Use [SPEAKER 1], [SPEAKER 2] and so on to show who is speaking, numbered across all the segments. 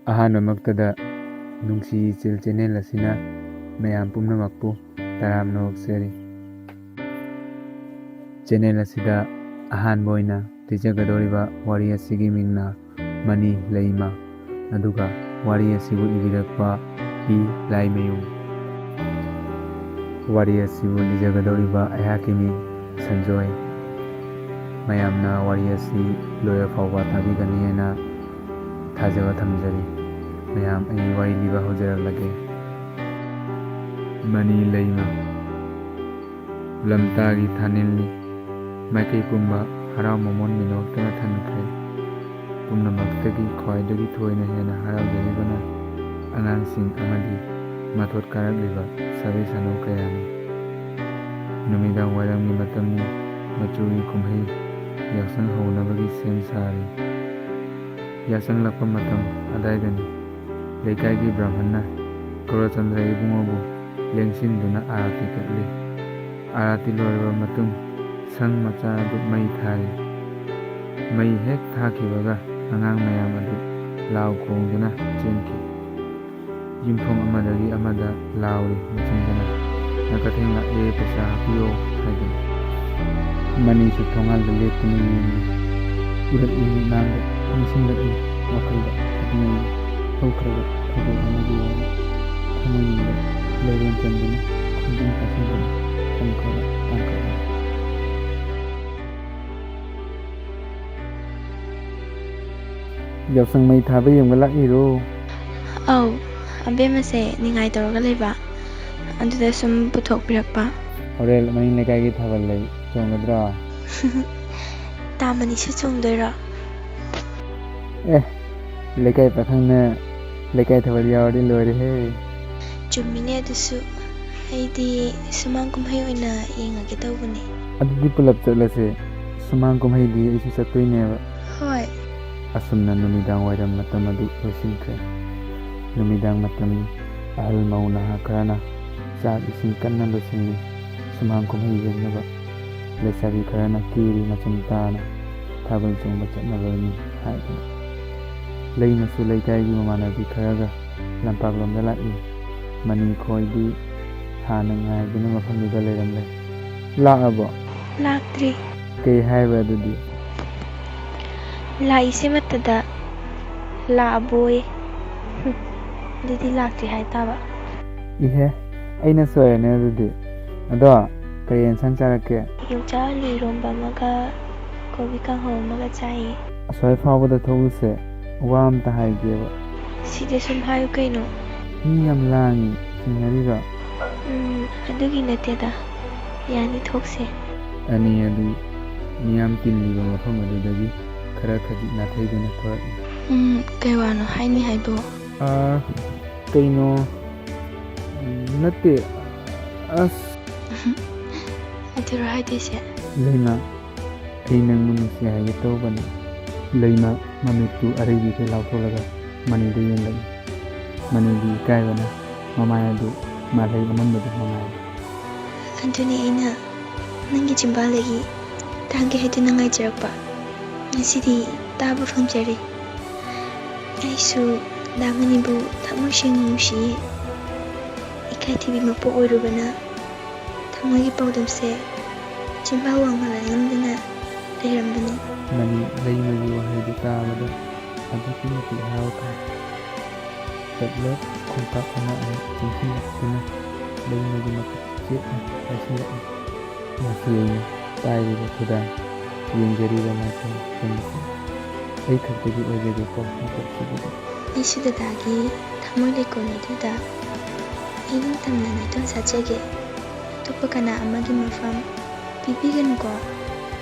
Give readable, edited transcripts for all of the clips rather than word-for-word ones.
[SPEAKER 1] ꯑꯍꯥꯟꯕꯃꯛꯇꯗ ꯅꯨꯡꯁꯤ ꯏꯆꯤꯜ ꯆꯦꯅꯦꯜ ꯑꯁꯤꯅ ꯃꯌꯥꯝ ꯄꯨꯝꯅꯃꯛꯄꯨ ꯇꯔꯥꯝꯅ ꯑꯣꯛꯆꯔꯤ꯫ ꯆꯦꯅꯦꯜ ꯑꯁꯤꯗ ꯑꯍꯥꯟꯕ ꯑꯣꯏꯅ ꯂꯤꯖꯒꯗꯧꯔꯤꯕ ꯋꯥꯔꯤ ꯑꯁꯤꯒꯤ ꯃꯤꯡꯅ ꯃꯅꯤ ꯂꯩꯃ, ꯑꯗꯨꯒ ꯋꯥꯔꯤ ꯑꯁꯤꯕꯨ ꯏꯕꯤꯔꯛꯄ ꯄꯤ ꯂꯥꯏꯃꯌꯨꯝ꯫ ꯋꯥꯔꯤ ꯑꯁꯤꯕꯨ ꯂꯤꯖꯒꯗꯧꯔꯤꯕ ꯑꯩꯍꯥꯛꯀꯤ ꯃꯤꯡ ꯁꯟꯖꯣꯏ꯫ ꯃꯌꯥꯝꯅ ꯋꯥꯔꯤ ꯑꯁꯤ ꯂꯣꯏꯕ ꯐꯥꯎꯕ ꯇꯥꯕꯤꯒꯅꯤ ꯍꯥꯏꯅ ꯊꯥꯖꯕ ꯊꯝꯖꯔꯤ꯫ ꯃꯌꯥꯝ ꯑꯩ ꯋꯥꯔꯤ ꯂꯤꯕ ꯍꯧꯖꯔꯛꯂꯒꯦ꯫ ꯃꯅꯤ ꯂꯩꯃ꯫ ꯂꯝꯇꯥꯒꯤ ꯊꯥꯅꯤꯜꯅꯤ, ꯃꯥꯏꯀꯩ ꯄꯨꯝꯕ ꯍꯔꯥꯎ ꯃꯃꯣꯟ ꯃꯤꯅꯣꯛꯇꯅ ꯊꯟꯈ꯭ꯔꯦ꯫ ꯄꯨꯝꯅꯃꯛꯇꯒꯤ ꯈ꯭ꯋꯥꯏꯗꯒꯤ ꯊꯣꯏꯅ ꯍꯦꯟꯅ ꯍꯔꯥꯎꯖꯔꯤꯕꯅ ꯑꯉꯥꯡꯁꯤꯡ ꯑꯃꯗꯤ ꯃꯊꯣꯠ ꯀꯥꯔꯛꯂꯤꯕ ꯁꯥꯕꯤ ꯁꯥꯅꯧ ꯀꯌꯥꯅꯤ꯫ ꯅꯨꯃꯤꯗꯥꯡ ꯋꯥꯏꯔꯝꯒꯤ ꯃꯇꯝꯅꯤ, ꯃꯆꯨꯒꯤ ꯀꯨꯝꯍꯩ ꯌꯥꯎꯁꯪ ꯍꯧꯅꯕꯒꯤ ꯁꯦꯝ ꯁꯥꯔꯤ꯫ ꯌꯥꯆꯪꯂꯛꯄ ꯃꯇꯝ ꯑꯗꯥꯏꯗꯅꯤ ꯂꯩꯀꯥꯏꯒꯤ ꯕ꯭ꯔꯥꯍꯃꯟꯅ ꯒꯧꯔꯆꯟꯗ꯭ꯔ ꯏꯕꯨꯡꯉꯣꯕꯨ ꯂꯦꯡꯁꯤꯟꯗꯨꯅ ꯑꯥꯔꯇꯤ ꯀꯠꯂꯤ꯫ ꯑꯥꯔꯇꯤ ꯂꯣꯏꯔꯕ ꯃꯇꯨꯡ ꯁꯪ ꯃꯆꯥ ꯑꯗꯨ ꯃꯩ ꯊꯥꯔꯤ꯫ ꯃꯩ ꯍꯦꯛ ꯊꯥꯈꯤꯕꯒ ꯑꯉꯥꯡ ꯃꯌꯥꯝ ꯑꯗꯨ ꯂꯥꯎ ꯈꯣꯡꯗꯨꯅ ꯆꯦꯟꯈꯤ꯫ ꯌꯨꯝꯊꯣꯡ ꯑꯃꯗꯒꯤ ꯑꯃꯗ ꯂꯥꯎꯔꯤ ꯃꯆꯤꯟꯗꯅ "ꯅꯀꯊꯦꯡ ꯂꯥꯛꯑꯦ ꯄꯩꯁꯥ ꯍꯥꯞꯄꯤꯌꯣ" ꯍꯥꯏꯗꯨꯅ꯫ ꯃꯅꯤꯁꯨ ꯊꯣꯡꯒꯥꯟꯗ ꯂꯦꯞꯇꯨꯅ ꯌꯦꯡꯂꯤ꯫ ꯎꯔꯛꯏ ꯃꯤꯠꯃꯥꯡꯗ, ꯅꯤꯡꯁꯤꯡꯂꯛꯏ ꯋꯥꯈꯜꯗ ꯑꯗꯨꯉꯩꯒꯤ ꯍꯧꯈ꯭ꯔꯕ ꯊꯧꯗꯣꯛ ꯑꯃꯒꯤ ꯋꯥꯔꯤ꯫ ꯊꯃꯣꯏꯅꯨꯡꯗ ꯂꯩꯔꯣꯟ ꯆꯟꯗꯨꯅ ꯈꯣꯡꯖꯪ ꯇꯥꯁꯤꯟꯗꯨꯅ ꯊꯝꯈ꯭ꯔꯕ ꯇꯥꯡꯀꯛ ꯑꯃ꯫ ꯌꯥꯎꯁꯪ ꯃꯩ ꯊꯥꯕ ꯌꯦꯡꯕ ꯂꯥꯛꯏꯔꯣ?
[SPEAKER 2] ꯑꯧ, ꯑꯕꯦꯝꯃꯁꯦ ꯅꯤꯡꯉꯥꯏ ꯇꯧꯔꯒ ꯂꯩꯕ, ꯑꯗꯨꯗ ꯁꯨꯝ ꯄꯨꯊꯣꯛꯄꯤꯔꯛꯄ꯫
[SPEAKER 1] ꯍꯣꯔꯦꯟ ꯃꯅꯤꯡ ꯂꯩꯀꯥꯏꯒꯤ ꯊꯥꯕꯜ ꯂꯩ, ꯆꯣꯡꯒꯗ꯭ꯔꯣ?
[SPEAKER 2] ꯇꯥꯃꯅꯤꯁꯨ ꯆꯣꯡꯗꯣꯏꯔꯣ?
[SPEAKER 1] ꯂꯩꯀꯥꯏ ꯄꯥꯈꯪꯅ ꯂꯩꯀꯥꯏ ꯊꯥꯕꯜ ꯌꯥꯎꯔꯗꯤ ꯂꯣꯏꯔꯦꯍꯦ꯫
[SPEAKER 2] ꯆꯨꯝꯃꯤꯅꯦ ꯑꯗꯨꯁꯨ, ꯑꯩꯗꯤ ꯁꯨꯃꯥꯡ ꯀꯨꯝꯍꯩ ꯑꯣꯏꯅ ꯌꯦꯡꯉꯒꯦ ꯇꯧꯕꯅꯦ꯫
[SPEAKER 1] ꯑꯗꯨꯗꯤ ꯄꯨꯂꯞ ꯆꯠꯂꯁꯦ, ꯁꯨꯃꯥꯡ ꯀꯨꯝꯍꯩꯗꯤ ꯑꯩꯁꯨ ꯆꯠꯇꯣꯏꯅꯦꯕ꯫
[SPEAKER 2] ꯍꯣꯏ꯫
[SPEAKER 1] ꯑꯁꯨꯝꯅ ꯅꯨꯃꯤꯗꯥꯡ ꯋꯥꯏꯔꯝ ꯃꯇꯝ ꯑꯗꯨ ꯂꯣꯏꯁꯤꯟꯈ꯭ꯔꯦ꯫ ꯅꯨꯃꯤꯗꯥꯡ ꯃꯇꯝꯅꯤ, ꯑꯍꯜ ꯃꯧ ꯅꯍꯥ ꯈꯔꯅ ꯆꯥꯛ ꯏꯁꯤꯡ ꯀꯟꯅ ꯂꯣꯏꯁꯤꯜꯂꯤ꯫ ꯁꯨꯃꯥꯡ ꯀꯨꯝꯍꯩ ꯌꯦꯡꯅꯕ ꯂꯩꯁꯥꯕꯤ ꯈꯔꯅ ꯀꯦꯔꯤ ꯃꯆꯨꯝ ꯇꯥꯅ ꯊꯥꯕꯜ ꯆꯣꯡꯕ ꯆꯠꯅꯕꯅꯤ ꯍꯥꯏꯗꯨꯅ꯫ ꯂꯩꯃꯁꯨ ꯂꯩꯀꯥꯏꯒꯤ ꯃꯃꯥꯟꯅꯕꯤ ꯈꯔꯒ ꯂꯝꯄꯥꯛꯂꯣꯝꯗ ꯂꯥꯛꯏ꯫ ꯃꯅꯤ ꯈꯣꯏꯗꯤ ꯍꯥꯟꯅ ꯉꯥꯏꯗꯨꯅ ꯃꯐꯝꯗꯨꯗ ꯂꯩꯔꯝꯂꯦ꯫ ꯂꯥꯛꯑꯕꯣ?
[SPEAKER 2] ꯂꯥꯛꯇ꯭ꯔꯤ꯫
[SPEAKER 1] ꯀꯩ ꯍꯥꯏꯕ ꯑꯗꯨꯗꯤ?
[SPEAKER 2] ꯂꯥꯛꯏꯁꯤꯃꯠꯇꯗ ꯂꯥꯛꯑꯕꯣꯌꯦ꯫ ꯑꯗꯨꯗꯤ ꯂꯥꯛꯇ꯭ꯔꯤ ꯍꯥꯏꯇꯥꯕ꯫
[SPEAKER 1] ꯏꯍꯦ, ꯑꯩꯅ ꯁꯣꯏꯔꯦꯅꯦ ꯑꯗꯨꯗꯤ꯫ ꯑꯗꯣ ꯀꯔꯤ ꯌꯦꯟꯁꯥꯡ ꯆꯥꯔꯛꯀꯦ?
[SPEAKER 2] ꯌꯣꯡꯆꯥꯛ ꯑꯂꯨ ꯏꯔꯣꯝꯕ ꯑꯃꯒ ꯀꯣꯕꯤ ꯀꯥꯡꯍꯧ ꯑꯃꯒ ꯆꯥꯏꯌꯦ꯫
[SPEAKER 1] ꯑꯁ꯭ꯋꯥꯏ ꯐꯥꯎꯕꯗ ꯊꯣꯛꯎꯁꯦ, ꯋꯥ ꯑꯝꯇ ꯍꯥꯏꯒꯦꯕ꯫
[SPEAKER 2] ꯁꯤꯗ ꯁꯨꯝ ꯍꯥꯏꯌꯨ ꯀꯩꯅꯣ?
[SPEAKER 1] ꯃꯤ ꯌꯥꯝ ꯂꯥꯡꯉꯤ, ꯆꯤꯡꯅꯔꯤꯔꯣ?
[SPEAKER 2] ꯑꯗꯨꯒꯤ ꯅꯠꯇꯦꯗ, ꯌꯥꯅꯤ ꯊꯣꯛꯁꯦ꯫
[SPEAKER 1] ꯑꯅꯤ ꯑꯗꯨ ꯃꯤꯌꯥꯝ ꯇꯤꯜꯂꯤꯕ ꯃꯐꯝ ꯑꯗꯨꯗꯒꯤ ꯈꯔ ꯈꯖꯤꯛ ꯅꯥꯊꯩꯗꯨꯅ ꯊꯣꯔꯛꯏ꯫
[SPEAKER 2] ꯀꯩ ꯋꯥꯅꯣ ꯍꯥꯏꯅꯤ ꯍꯥꯏꯕꯣ?
[SPEAKER 1] ꯀꯩꯅꯣ ꯅꯠꯇꯦ, ꯑꯁ꯫
[SPEAKER 2] ꯑꯗꯨꯔꯣ ꯍꯥꯏꯗꯣꯏꯁꯦ?
[SPEAKER 1] ꯂꯩꯃ, ꯑꯩ ꯅꯪꯕꯨ ꯅꯨꯡꯁꯤ ꯍꯥꯏꯒꯦ ꯇꯧꯕꯅꯤ꯫ ꯂꯩꯃ ꯃꯃꯤꯠꯇꯨ ꯑꯔꯩꯕꯤꯗ ꯂꯥꯎꯊꯣꯛꯂꯒ ꯃꯅꯤꯗ ꯌꯦꯡꯂꯛꯏ꯫ ꯃꯅꯤꯗꯤ ꯏꯀꯥꯏꯕꯅ ꯃꯃꯥꯏ ꯑꯗꯨ ꯃꯥꯜꯍꯩ ꯑꯃꯟꯕꯗꯨ ꯃꯉꯥꯏꯔꯦ꯫
[SPEAKER 2] ꯑꯗꯨꯅꯤ ꯑꯩꯅ ꯅꯪꯒꯤ ꯆꯤꯝꯕꯥꯜꯗꯒꯤ ꯇꯥꯒꯦ ꯍꯥꯏꯗꯨꯅ ꯉꯥꯏꯖꯔꯛꯄ꯫ ꯉꯁꯤꯗꯤ ꯇꯥꯕ ꯐꯪꯖꯔꯦ꯫ ꯑꯩꯁꯨ ꯗꯥꯃꯅꯤꯕꯨ ꯊꯃꯣꯏ ꯁꯦꯡꯅ ꯅꯨꯡꯁꯤꯌꯦ꯫ ꯏꯀꯥꯏꯊꯤꯕꯤ ꯃꯄꯣꯛ ꯑꯣꯏꯔꯨꯕꯅ ꯊꯃꯣꯏꯒꯤ ꯄꯥꯎꯗꯝꯁꯦ ꯆꯤꯝꯕꯥꯜ ꯋꯥꯡꯃꯗ ꯅꯝꯗꯨꯅ ꯂꯩꯔꯝꯕꯅꯤ꯫
[SPEAKER 1] ꯃꯅꯤ ꯂꯩꯃꯒꯤ ꯋꯥꯍꯩꯗꯨ ꯇꯥꯕꯗ ꯑꯗꯨꯛꯀꯤ ꯃꯇꯤꯛ ꯍꯔꯥꯎꯈ꯭ꯔꯦ꯫ ꯆꯞꯂꯞ ꯈꯣꯡꯄꯥꯛ ꯑꯃ ꯑꯃꯨꯛ ꯆꯪꯁꯤꯜꯂꯛꯇꯨꯅ ꯂꯩꯃꯒꯤ ꯃꯈꯨꯠ ꯆꯦꯠꯅ ꯄꯥꯏꯁꯤꯜꯂꯛꯏ꯫ ꯉꯁꯤ ꯑꯩꯅ ꯄꯥꯏꯔꯤꯕ ꯈꯨꯗꯥꯡ, ꯌꯦꯡꯖꯔꯤꯕ ꯃꯥꯏꯊꯣꯡ ꯄꯨꯝꯕꯁꯦ ꯑꯩ ꯈꯛꯇꯒꯤ ꯑꯣꯏꯖꯒꯦꯀꯣ ꯃꯄꯣꯛꯁꯤꯗꯗꯤ꯫
[SPEAKER 2] ꯑꯩꯁꯨ ꯗꯗꯥꯒꯤ ꯊꯃꯣꯏ ꯂꯩꯀꯣꯜ ꯑꯗꯨꯗ ꯑꯩ ꯅꯤꯡꯇꯝꯅ ꯅꯥꯏꯇꯣꯟ ꯁꯥꯠꯆꯒꯦ꯫ ꯑꯇꯣꯞꯄ ꯀꯅꯥ ꯑꯃꯒꯤ ꯃꯐꯝ ꯄꯤꯕꯤꯒꯅꯨꯀꯣ꯫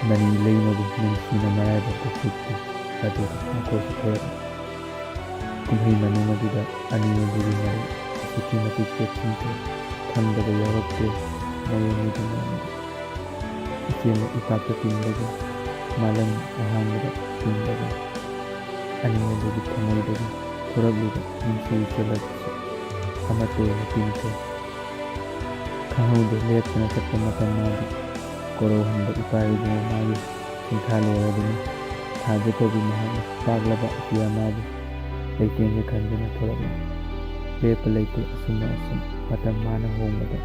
[SPEAKER 1] ꯃꯅꯤ ꯂꯩꯃꯕꯨ ꯅꯨꯡꯁꯤꯅ ꯃꯔꯥꯏꯕꯛꯇ ꯆꯤꯛꯈꯤ꯫ ꯑꯗꯨꯒ ꯃꯈꯣꯏꯁꯨ ꯊꯣꯔꯛꯏ꯫ ꯀꯨꯝꯍꯩ ꯃꯅꯨꯡ ꯑꯗꯨꯗ ꯑꯅꯤ ꯑꯗꯨꯒꯤ ꯃꯔꯤ ꯑꯁꯨꯛꯀꯤ ꯃꯇꯤꯛ ꯆꯦꯠꯁꯤꯟꯈ꯭ꯔꯦ, ꯈꯪꯗꯕ ꯌꯥꯎꯔꯛꯇ꯭ꯔꯦ ꯃꯑꯣꯡ ꯃꯗ꯫ ꯏꯆꯦꯜꯅ ꯏꯄꯥꯛꯇ ꯇꯤꯟꯕꯒꯨꯝ, ꯃꯥꯂꯪ ꯑꯍꯥꯟꯕꯗ ꯇꯤꯟꯕꯒꯨꯝ, ꯑꯅꯤ ꯑꯗꯨꯒꯤ ꯊꯃꯣꯏꯗꯒꯤ ꯊꯣꯔꯛꯂꯤꯕ ꯅꯨꯡꯁꯤ ꯏꯆꯦꯜ ꯑꯗꯨꯁꯨ ꯑꯃꯠꯇ ꯑꯣꯏꯅ ꯇꯤꯟꯈ꯭ꯔꯦ꯫ ꯈꯪꯍꯧꯗꯦ ꯂꯦꯞꯇꯅ ꯆꯠꯄ ꯃꯇꯝ ꯃꯥꯒꯤ ꯀꯣꯔꯧꯍꯟꯕ ꯏꯄꯥ ꯏꯕꯨꯡꯉꯣ ꯃꯥꯒꯤ ꯁꯤꯡꯊꯥ ꯂꯣꯏꯔꯕꯅꯤ꯫ ꯊꯥꯖꯗꯕꯤ ꯃꯍꯥꯛꯅ ꯇꯥꯛꯂꯕ ꯑꯇꯤꯌꯥ ꯃꯥꯕꯨ ꯂꯩꯇꯦꯡꯒ ꯈꯟꯗꯨꯅ ꯊꯣꯔꯛꯏ꯫ ꯂꯦꯞꯄ ꯂꯩꯇꯦ ꯑꯁꯨꯝꯅ ꯑꯁꯨꯝ ꯃꯇꯝ ꯃꯥꯅ ꯍꯣꯡꯕꯗ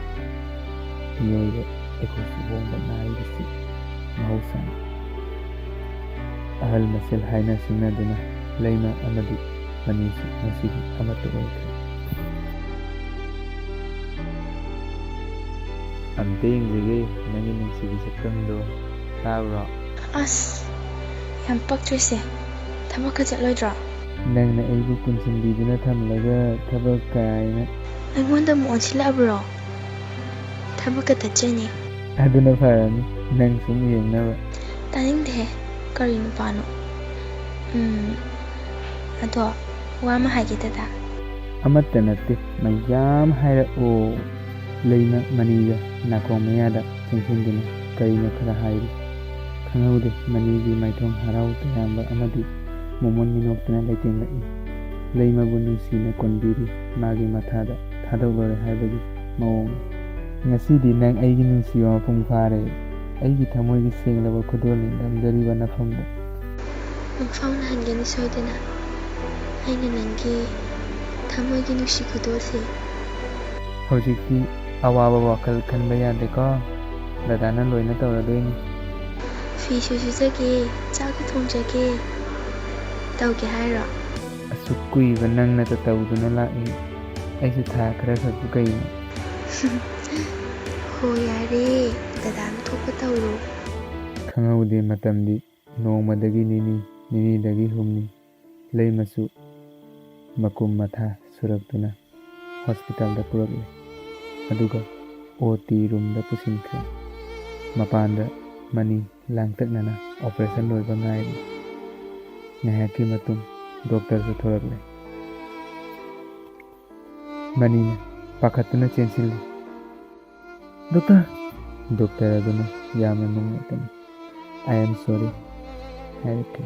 [SPEAKER 1] ꯃꯤꯑꯣꯏꯕ ꯑꯩꯈꯣꯏꯁꯨ ꯍꯣꯡꯕ ꯅꯥꯏꯕꯁꯤ ꯃꯍꯧꯁꯥꯅꯤ꯫ ꯑꯍꯜ ꯃꯁꯦꯜ ꯍꯥꯏꯅ ꯁꯤꯡꯅꯗꯨꯅ ꯂꯩꯃ ꯑꯃꯗꯤ ꯃꯅꯤꯁꯨ ꯉꯁꯤꯗꯤ ꯑꯃꯠꯇ ꯑꯣꯏꯈ꯭ꯔꯦ꯫ ꯑꯝꯇ ꯌꯦꯡꯖꯒꯦ ꯅꯪꯒꯤ ꯅꯨꯡꯁꯤꯕꯤ ꯁꯛꯇꯝꯗꯣ, ꯇꯥꯕ꯭ꯔꯣ?
[SPEAKER 2] ꯑꯁ ꯌꯥꯝ ꯄꯛꯇ꯭ꯔꯤꯁꯦ, ꯊꯕꯛꯀ ꯆꯠꯂꯣꯏꯗ꯭ꯔꯣ?
[SPEAKER 1] ꯅꯪꯅ ꯑꯩꯕꯨ ꯄꯨꯟꯁꯤꯟꯕꯤꯗꯨꯅ ꯊꯝꯂꯒ ꯊꯕꯛ ꯀꯥꯏꯅ.
[SPEAKER 2] ꯑꯩꯉꯣꯟꯗ ꯑꯃꯨꯛ ꯑꯣꯟꯁꯤꯜꯂꯛꯑꯕ꯭ꯔꯣ? ꯊꯕꯛꯀ ꯇꯠꯆꯅꯤ.
[SPEAKER 1] ꯑꯗꯨꯅ ꯐꯔꯅꯤ, ꯅꯪ ꯁꯨꯝ ꯌꯦꯡꯅꯕ.
[SPEAKER 2] ꯇꯥꯅꯤꯡꯗꯦꯍꯦ, ꯀꯔꯤ ꯅꯨꯄꯥꯅꯣ? ꯑꯗꯣ ꯋꯥ ꯑꯃ ꯍꯥꯏꯒꯦ ꯗꯗꯥ.
[SPEAKER 1] ꯑꯃꯠꯇ ꯅꯠꯇꯦ, ꯃꯌꯥꯝ ꯍꯥꯏꯔꯛꯑꯣ. ꯂꯩꯃ ꯃꯅꯤꯒ ꯅꯥꯀꯣꯡ ꯃꯌꯥꯗ ꯆꯪꯁꯤꯟꯗꯨꯅ ꯀꯔꯤꯅꯣ ꯈꯔ ꯍꯥꯏꯔꯤ꯫ ꯈꯪꯍꯧꯗꯦ ꯃꯅꯤꯒꯤ ꯃꯥꯏꯊꯣꯡ ꯍꯔꯥꯎ ꯇꯌꯥꯝꯕ ꯑꯃꯗꯤ ꯃꯣꯃꯣꯟ ꯃꯤꯅꯣꯛꯇꯨꯅ ꯂꯩꯇꯦꯡꯂꯛꯏ꯫ ꯂꯩꯃꯕꯨ ꯅꯨꯡꯁꯤꯅ ꯀꯣꯟꯕꯤꯔꯤ, ꯃꯥꯒꯤ ꯃꯊꯥꯗ ꯊꯥꯗꯣꯛꯂꯣꯏ ꯍꯥꯏꯕꯒꯤ ꯃꯑꯣꯡ꯫ ꯉꯁꯤꯗꯤ ꯅꯪ ꯑꯩꯒꯤ ꯅꯨꯡꯁꯤꯕ ꯃꯄꯨꯡ ꯐꯥꯔꯦ, ꯑꯩꯒꯤ ꯊꯃꯣꯏꯒꯤ ꯁꯦꯡꯂꯕ ꯈꯨꯗꯣꯜꯅꯤ ꯅꯝꯖꯔꯤꯕ ꯅꯐꯝꯗ꯫
[SPEAKER 2] ꯃꯪꯐꯥꯎꯅꯍꯟꯒꯅꯤ ꯁꯣꯏꯗꯅ ꯑꯩꯅ ꯅꯪꯒꯤ ꯊꯃꯣꯏꯒꯤ ꯅꯨꯡꯁꯤ ꯈꯨꯗꯣꯜꯁꯦ꯫
[SPEAKER 1] ꯍꯧꯖꯤꯛꯇꯤ ꯑꯋꯥꯕ ꯋꯥꯈꯜ ꯈꯟꯕ ꯌꯥꯗꯦꯀꯣ, ꯗꯗꯥꯅ ꯂꯣꯏꯅ ꯇꯧꯔꯗꯣꯏꯅꯤ꯫
[SPEAKER 2] ꯐꯤꯁꯨ ꯁꯨꯖꯒꯦ, ꯆꯥꯛꯁꯨ ꯊꯣꯡꯖꯒꯦ, ꯇꯧꯒꯦ ꯍꯥꯏꯔꯣ?
[SPEAKER 1] ꯑꯁꯨꯛ ꯀꯨꯏꯕ ꯅꯪꯅꯇ ꯇꯧꯗꯨꯅ ꯂꯥꯛꯏ, ꯑꯩꯁꯨ ꯊꯥ ꯈꯔ ꯈꯛꯄꯨ ꯀꯩꯅꯣ?
[SPEAKER 2] ꯍꯣ ꯌꯥꯔꯦ, ꯗꯗꯥꯅ ꯊꯣꯛꯄ ꯇꯧꯔꯣ꯫
[SPEAKER 1] ꯈꯪꯍꯧꯗꯦ ꯃꯇꯝꯗꯤ ꯅꯣꯡꯃꯗꯒꯤ ꯅꯤꯅꯤ, ꯅꯤꯅꯤꯗꯒꯤ ꯍꯨꯝꯅꯤ꯫ ꯂꯩꯃꯁꯨ ꯃꯀꯨꯝ ꯃꯊꯥ ꯁꯨꯔꯛꯇꯨꯅ ꯍꯣꯁꯄꯤꯇꯥꯜꯗ ꯄꯨꯔꯛꯂꯦ, ꯑꯗꯨꯒ OT ꯔꯨꯝꯗ ꯄꯨꯁꯤꯟꯈ꯭ꯔꯦ꯫ ꯃꯄꯥꯟꯗ ꯃꯅꯤ ꯂꯥꯡꯇꯛꯅꯅ ꯑꯣꯄꯔꯦꯁꯟ ꯂꯣꯏꯕ ꯉꯥꯏꯔꯤ꯫ ꯉꯥꯏꯍꯥꯛꯀꯤ ꯃꯇꯨꯡ ꯗꯣꯛꯇꯔꯁꯨ ꯊꯣꯔꯛꯂꯦ꯫ ꯃꯅꯤꯅ ꯄꯥꯈꯠꯇꯨꯅ ꯆꯦꯟꯁꯤꯜꯂꯤ꯫ ꯗꯣꯛꯇꯔ! ꯗꯣꯛꯇꯔ ꯑꯗꯨꯅ ꯌꯥꯝꯅ ꯅꯨꯡꯉꯥꯏꯇꯅ "I am sorry" ꯍꯥꯏꯔꯛꯈꯤ꯫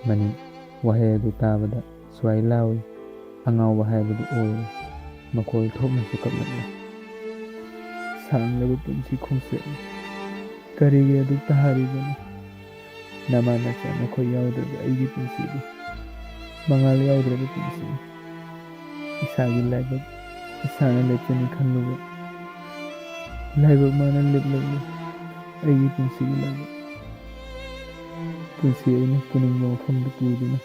[SPEAKER 1] ꯃꯅꯤ ꯋꯥꯍꯩ ꯑꯗꯨ ꯇꯥꯕꯗ ꯁ꯭ꯋꯥꯏ ꯂꯥꯎꯏ, ꯑꯉꯥꯎꯕ ꯍꯥꯏꯕꯗꯨ ꯑꯣꯏꯔꯦ꯫ ꯃꯈꯣꯜ ꯊꯣꯛꯅꯁꯨ ꯀꯞꯂꯛꯂꯦ꯫ ꯁꯥꯡꯂꯕ ꯄꯨꯟꯁꯤ ꯈꯣꯡꯆꯠꯅꯤ, ꯀꯔꯤꯒꯤ ꯑꯗꯨꯛ ꯇꯥꯔꯤꯕꯅꯣ? ꯅꯃꯥ ꯅꯆꯥ ꯅꯈꯣꯏ ꯌꯥꯎꯗ꯭ꯔꯕ ꯑꯩꯒꯤ ꯄꯨꯟꯁꯤꯗꯤ ꯃꯉꯥꯜ ꯌꯥꯎꯗ꯭ꯔꯕ ꯄꯨꯟꯁꯤꯅꯤ꯫ ꯏꯁꯥꯒꯤ ꯂꯥꯏꯕꯛ ꯏꯁꯥꯅ ꯂꯦꯞꯆꯅꯤ ꯈꯜꯂꯨꯕ ꯂꯥꯏꯕꯛ ꯃꯥꯅ ꯂꯦꯞꯂꯛꯂꯦ ꯑꯩꯒꯤ ꯄꯨꯟꯁꯤꯒꯤ ꯂꯥꯏꯕꯛ꯫ ꯄꯨꯟꯁꯤ ꯑꯩꯅ ꯄꯨꯅꯤꯡꯕ ꯃꯐꯝꯗ ꯄꯨꯗꯨꯅ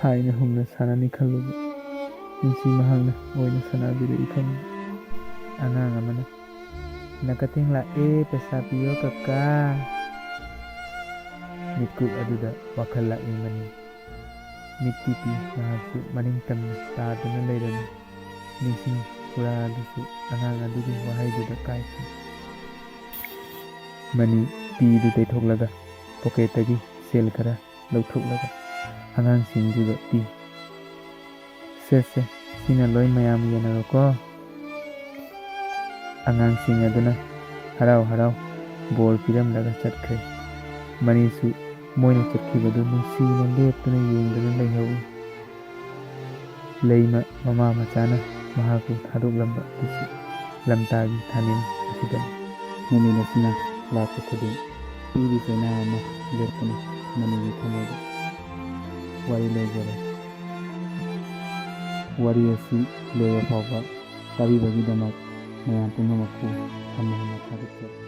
[SPEAKER 1] ꯍꯥꯏꯅ ꯍꯨꯝꯅ ꯁꯥꯟꯅꯅꯤ ꯈꯜꯂꯨꯕ ꯄꯨꯟꯁꯤ ꯃꯍꯥꯛꯅ ꯑꯣꯏꯅ ꯁꯥꯟꯅꯕꯤꯔꯛꯏ ꯈꯪꯕ꯫ ꯑꯉꯥꯡ ꯑꯃꯅ "ꯅꯀꯇꯦꯡ ꯂꯥꯛꯑꯦ, ꯄꯩꯁꯥ ꯄꯤꯌꯣ ꯀꯀꯥ"꯫ ꯃꯤꯠꯀꯨꯞ ꯑꯗꯨꯗ ꯋꯥꯈꯜ ꯂꯥꯛꯏ ꯃꯅꯤ꯫ ꯃꯤꯠ ꯄꯤ ꯃꯍꯥꯛꯁꯨ ꯃꯅꯤꯡꯇꯝꯅ ꯇꯥꯗꯨꯅ ꯂꯩꯔꯝꯃꯤ꯫ ꯅꯤꯡꯁꯤꯡ ꯄꯨꯔꯥ ꯑꯗꯨꯁꯨ ꯑꯉꯥꯡ ꯑꯗꯨꯒꯤ ꯋꯥꯍꯩꯗꯨꯗ ꯀꯥꯏꯈ꯭ꯔꯦ꯫ ꯃꯅꯤ ꯄꯤꯗꯨ ꯇꯩꯊꯣꯛꯂꯒ ꯄꯣꯀꯦꯠꯇꯒꯤ ꯁꯦꯜ ꯈꯔ ꯂꯧꯊꯣꯛꯂꯒ ꯑꯉꯥꯡꯁꯤꯡꯗꯨꯗ ꯄꯤ꯫ "ꯁꯦ ꯁꯤꯅ ꯂꯣꯏ ꯃꯌꯥꯝ ꯌꯦꯟꯅꯔꯣꯀꯣ"꯫ ꯑꯉꯥꯡꯁꯤꯡ ꯑꯗꯨꯅ ꯍꯔꯥꯎ ꯍꯔꯥꯎ ꯕꯣꯔ ꯄꯤꯔꯝꯂꯒ ꯆꯠꯈ꯭ꯔꯦ꯫ ꯃꯅꯤꯁꯨ ꯃꯣꯏꯅ ꯆꯠꯈꯤꯕꯗꯨ ꯅꯨꯡꯁꯤꯅ ꯂꯦꯞꯇꯨꯅ ꯌꯦꯡꯗꯨꯅ ꯂꯩꯍꯧꯏ꯫ ꯂꯩꯃ ꯃꯃꯥ ꯃꯆꯥꯅ ꯃꯍꯥꯛꯄꯨ ꯊꯥꯗꯣꯛꯂꯝꯕ ꯑꯗꯨꯁꯨ ꯂꯝꯇꯥꯒꯤ ꯊꯥꯅꯤꯡ ꯑꯁꯤꯗꯅꯤ꯫ ꯅꯨꯃꯤꯠ ꯑꯁꯤꯅ ꯂꯥꯛꯄ ꯈꯨꯗꯤꯡ ꯄꯤꯒꯤ ꯆꯩꯅꯥ ꯑꯃ ꯂꯦꯞꯇꯨꯅ ꯃꯅꯤꯒꯤ ꯊꯃꯣꯏꯗ ꯋꯥꯔꯤ ꯂꯩꯖꯔꯦ꯫ ꯋꯥꯔꯤ ꯑꯁꯤ ꯂꯣꯏꯕ ꯐꯥꯎꯕ ꯇꯥꯕꯤꯕꯒꯤꯗꯃꯛ ꯃꯌꯥꯝ ꯄꯨꯝꯅꯃꯛꯄꯨ ꯍꯟꯅ ꯍꯟꯅ ꯊꯥꯒꯠꯆꯔꯤ꯫